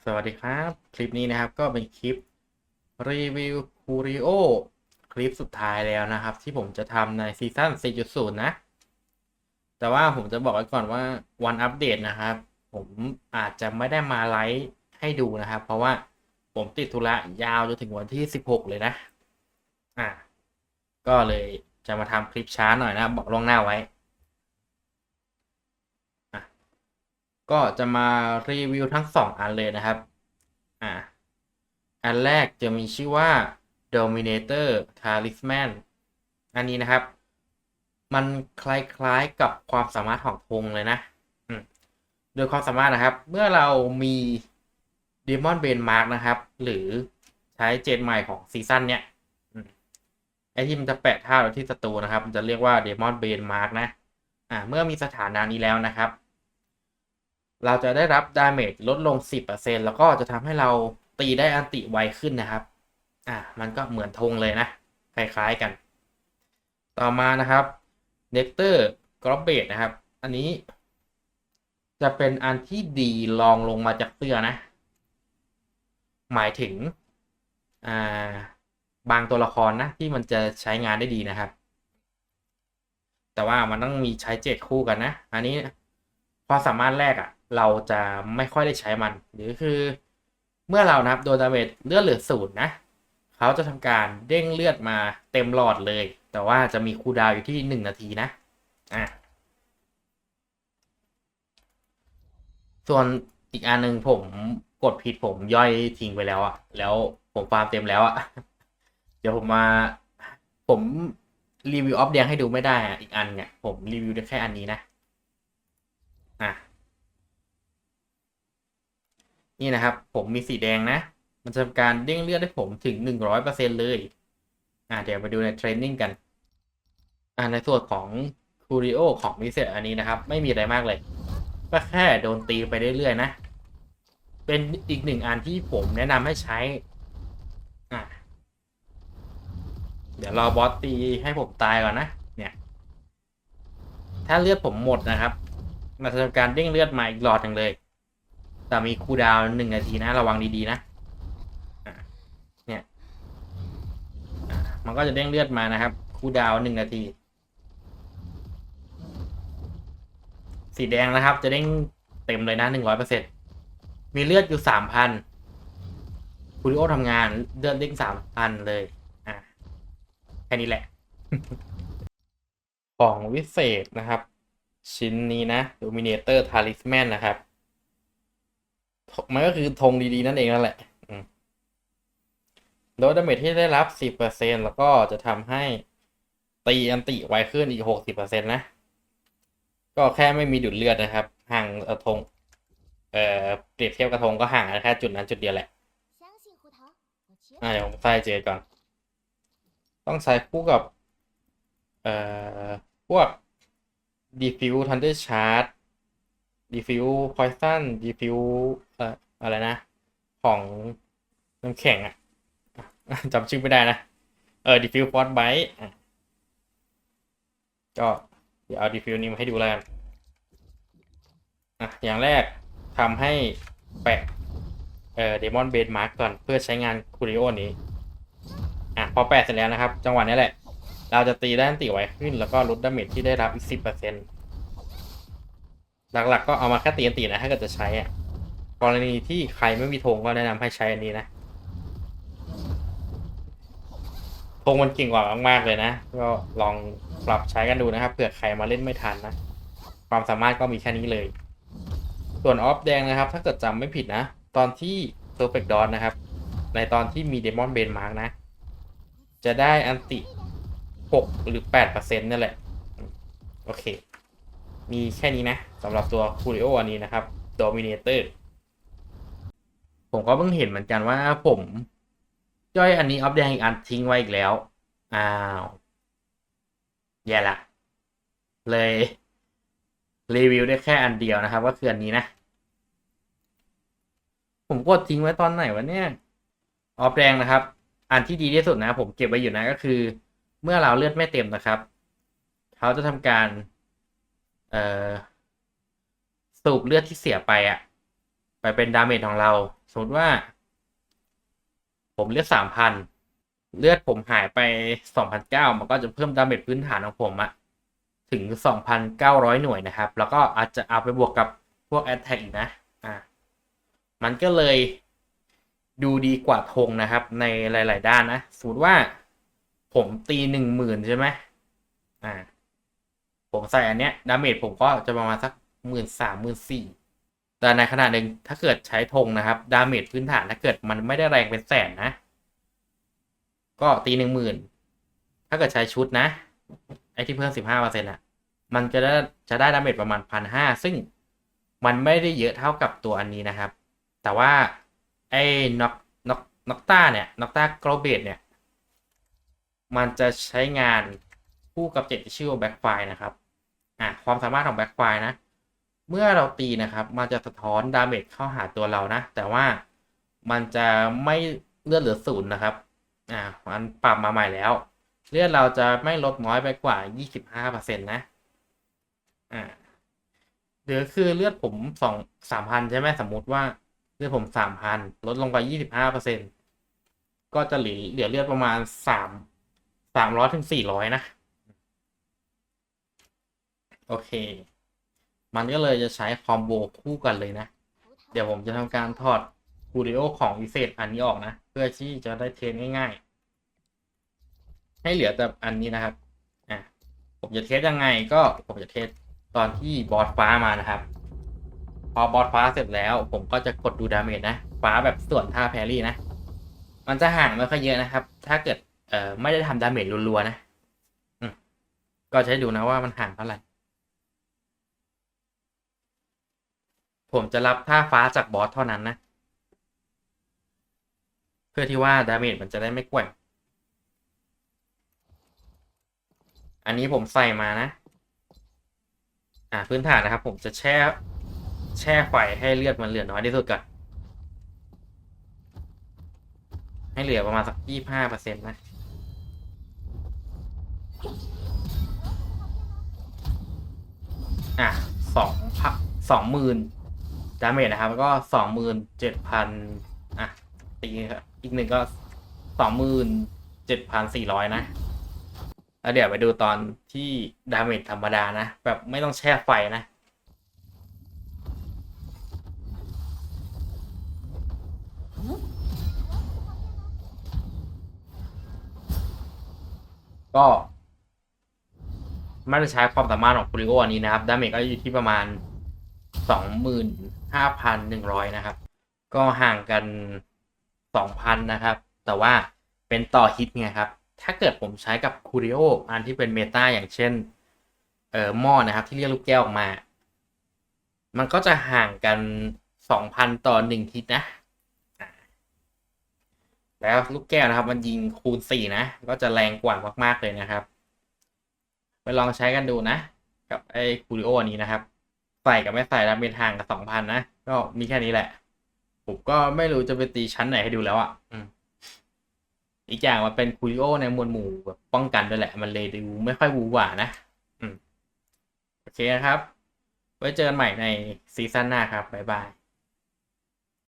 สวัสดีครับคลิปนี้นะครับก็เป็นคลิปรีวิวคูริโอคลิปสุดท้ายแล้วนะครับที่ผมจะทำในซีซั่น 4.0 นะแต่ว่าผมจะบอกไว้ก่อนว่าวันอัปเดตนะครับผมอาจจะไม่ได้มาไลฟ์ให้ดูนะครับเพราะว่าผมติดธุระยาวจนถึงวันที่ 16 เลยนะอ่ะก็เลยจะมาทำคลิปช้าหน่อยนะบอกล่วงหน้าไว้อ่ะก็จะมารีวิวทั้ง2 อันเลยนะครับอ่ะ อันแรกจะมีชื่อว่า Dominator Talisman อันนี้นะครับ มันคล้ายๆกับความสามารถของธงเลยนะอืมโดยความสามารถนะครับ เมื่อเรามี Demon Bane Mark นะครับ หรือใช้เจนใหม่ของซีซั่นเนี้ยอืมไอที่มันจะแปะท่าที่ศัตรูนะครับ มันจะเรียกว่า Demon Bane Mark นะเมื่อมีสถานะนี้แล้วนะครับ เราจะได้รับดาเมจลดลง 10% แล้วก็จะทำให้เราตีได้อันติไวขึ้นนะครับมันก็เหมือนธงเลยนะ คล้ายๆกัน ต่อมานะครับเน c เตอร์กรอบเบดนะครับ อันนี้จะเป็นอันที่ดีลองลงมาจากเสื้อนะ หมายถึงอ่าบางตัวละครนะที่มันจะใช้งานได้ดีนะครับ แต่ว่ามันต้องมีใช้7คู่กันนะ อันนี้ความสามารถแรกเราจะไม่ค่อยได้ใช้มัน หรือคือเมื่อเรานะครับโดนดาเมจเลือดเหลือศูนย์นะ เขาจะทำการเด้งเลือดมาเต็มหลอดเลย แต่ว่าจะมีคูลดาวน์อยู่ที่1 นาทีนะอ่ะส่วนอีกอันหนึ่งผมกดผิดผมย่อยทิ้งไปแล้วแล้วผมฟาร์มเต็มแล้วเดี๋ยวผมรีวิวออฟแดงให้ดูไม่ได้อีกอันเนี่ยผมรีวิวได้แค่อันนี้นะอ่ะ นี่นะครับผมมีสีแดงนะ มันจะทำการเด้งเลือดให้ผมถึง100%เลยเดี๋ยวไปดูในเทรนนิ่งกันในส่วนของคูริโอของมิเซอันนี้นะครับไม่มีอะไรมากเลยก็แค่โดนตีไปเรื่อยๆนะเป็นอีก1 อันที่ผมแนะนำให้ใช้อ่ะเดี๋ยวรอบอสตีให้ผมตายก่อนนะเนี่ยถ้าเลือดผมหมดนะครับมันจะทำการเด้งเลือดมาอีกหลอดหนึ่งเลยแต่มีคูลดาวน์1 นาทีนะระวังดีๆนะอ่ะเนี่ย มันก็จะเด้งเลือดมานะครับคูลดาวน์1 นาทีสีแดงนะครับจะเด้งเต็มเลยนะ100%มีเลือดอยู่3,000คูริโอทำงานเลือดเด้ง3,000เลยอ่ะแค่นี้แหละของวิเศษนะครับชิ้นนี้นะ Dominator Talisman นะครับมันก็คือธงดีๆนั่นเองนั่นแหละลดดาเมจที่ได้รับ10%แล้วก็จะทำให้ตีอันติไวขึ้นอีก60%นะก็แค่ไม่มีดูดเลือดนะครับห่างกระทงเปรียบเทียบกระทงก็ห่างกันแค่จุดนั้นจุดเดียวแหละเดี๋ยวผมใส่เจก่อนต้องใช้คู่กับเอ่อพวก Diffuse Thunder Charge Diffuse Poison Diffuse อะไรนะของน้ำแข็งจำชื่อไม่ได้นะDiffuse Frostbite ก็เดี๋ยวเอา Diffuse นี้มาให้ดูแล้วกันอย่างแรกทำให้แปะเดมอนเบนมาร์กก่อนเพื่อใช้งานคูริโอนี้พอแปะเสร็จแล้วนะครับจังหวะนี้แหละเราจะตีได้อันติไวขึ้นแล้วก็ลดดาเมจที่ได้รับอีก10%หลักๆก็เอามาแค่ตีอันตินะถ้าเกิดจะใช้กรณีที่ใครไม่มีธงก็แนะนำให้ใช้อันนี้นะธงมันเก่งกว่ามากๆเลยนะก็ลองปรับใช้กันดูนะครับเผื่อใครมาเล่นไม่ทันนะความสามารถก็มีแค่นี้เลยส่วนออฟแดงนะครับถ้าเกิดจำไม่ผิดนะตอนที่ Perfect Dawn นะครับในตอนที่มี Demon Bane Mark นะจะได้อันติ6หรือ8%นั่นแหละโอเคมีแค่นี้นะสำหรับตัวคูริโออันนี้นะครับ Dominator ผมก็เพิ่งเห็นเหมือนกันว่าผมย่อยอันนี้อัปเดตอีกอันทิ้งไว้อีกแล้วอ้าวแย่ละเลยรีวิวได้แค่อันเดียวนะครับก็คืออันนี้นะผมกดทิ้งไว้ตอนไหนวะเนี่ยออฟแดงนะครับอันที่ดีที่สุดนะผมเก็บไว้อยู่นะก็คือเมื่อเราเลือดไม่เต็มนะครับเขาจะทำการเอ่อสูบเลือดที่เสียไปไป เป็นดาเมจของเราสมมติว่าผมเลือด3,000เลือดผมหายไป2,900มันก็จะเพิ่มดาเมจพื้นฐานของผมอะถึง2,900หน่วยนะครับ แล้วก็อาจจะเอาไปบวกกับพวก Attack อีกนะมันก็เลยดูดีกว่าธงนะครับในหลายๆด้านนะสมมติว่าผมตี10,000ใช่ไหมผมใส่อันเนี้ยดาเมจผมก็จะประมาณสัก13,000 14,000แต่ในขณะหนึ่งถ้าเกิดใช้ธงนะครับดาเมจพื้นฐานถ้าเกิดมันไม่ได้แรงเป็นแสนนะก็ตี10,000ถ้าเกิดใช้ชุดนะไอที่เพิ่ม15%มันจะได้ดาเมจประมาณ1,500ซึ่งมันไม่ได้เยอะเท่ากับตัวอันนี้นะครับแต่ว่าไอ้น็อกต้าเนี่ยน็อกต้าโกลเบตเนี่ยมันจะใช้งานคู่กับ7ที่ชื่อว่าแบ็คไฟนะครับความสามารถของแบ็คไฟนะเมื่อเราตีนะครับมันจะสะท้อนดาเมจเข้าหาตัวเรานะแต่ว่ามันจะไม่เลือดเหลือ0นะครับมันปรับมาใหม่แล้วเลือดเราจะไม่ลดน้อยไปกว่า 25% นะหรือคือเลือดผม3,000ใช่ไหมสมมุติว่าเลือดผม3,000ลดลงไป 25%ก็จะเหลือเลือดประมาณ300ถึง400นะโอเคมันก็เลยจะใช้คอมโบคู่กันเลยนะเดี๋ยวผมจะทำการถอดคูริโอของวิเศษอันนี้ออกนะเพื่อที่จะได้เทสง่ายๆให้เหลือแต่อันนี้นะครับผมจะเทสยังไงก็ผมจะเทสตอนที่บอสฟ้ามานะครับพอบอสฟ้าเสร็จแล้วผมก็จะกดดูดาเมจนะฟ้าแบบส่วนท่าแพรี่นะมันจะห่างไม่ค่อยเยอะนะครับถ้าเกิดไม่ได้ทำดาเมจรัวๆนะก็ใช้ดูนะว่ามันห่างเท่าไหร่ผมจะรับท่าฟ้าจากบอสเท่านั้นนะเพื่อที่ว่าดาเมจมันจะได้ไม่แกว่งอันนี้ผมใส่มานะพื้นฐานนะครับผมจะแช่ไฟให้เลือดมันเหลือน้อยที่สุดก่อนให้เหลือประมาณสัก25%นะสองพัน20,000ดาเมจนะครับแล้วก็27,000ตีครับอีกหนึ่งก็27,400นะแล้วเดี๋ยวไปดูตอนที่ดาเมจธรรมดานะแบบไม่ต้องแช่ไฟนะก็ไม่ได้ใช้ความสามารถของคูริโออันนี้นะครับดาเมจก็อยู่ที่ประมาณ25,100นะครับก็ห่างกัน2,000นะครับแต่ว่าเป็นต่อฮิตไงครับถ้าเกิดผมใช้กับคูริโออันที่เป็นเมตาอย่างเช่นหม้อนะครับที่เรียกลูกแก้วออกมามันก็จะห่างกัน2,000ต่อ1ฮิตนะแล้วลูกแก้วนะครับมันยิงคูณ4นะก็จะแรงกว่ามากๆเลยนะครับไปลองใช้กันดูนะกับไอ้คูริโอนี้นะครับใส่กับไม่ใส่แล้วเป็นห่างกับ2,000นะก็มีแค่นี้แหละผมก็ไม่รู้จะไปตีชั้นไหนให้ดูแล้วอีกอย่างมันเป็นคูริโอในมวลหมู่แบบป้องกันด้วยแหละมันเลยดูไม่ค่อยบูหวานะโอเคนะครับไว้เจอกันใหม่ในซีซั่นหน้าครับบ๊ายบาย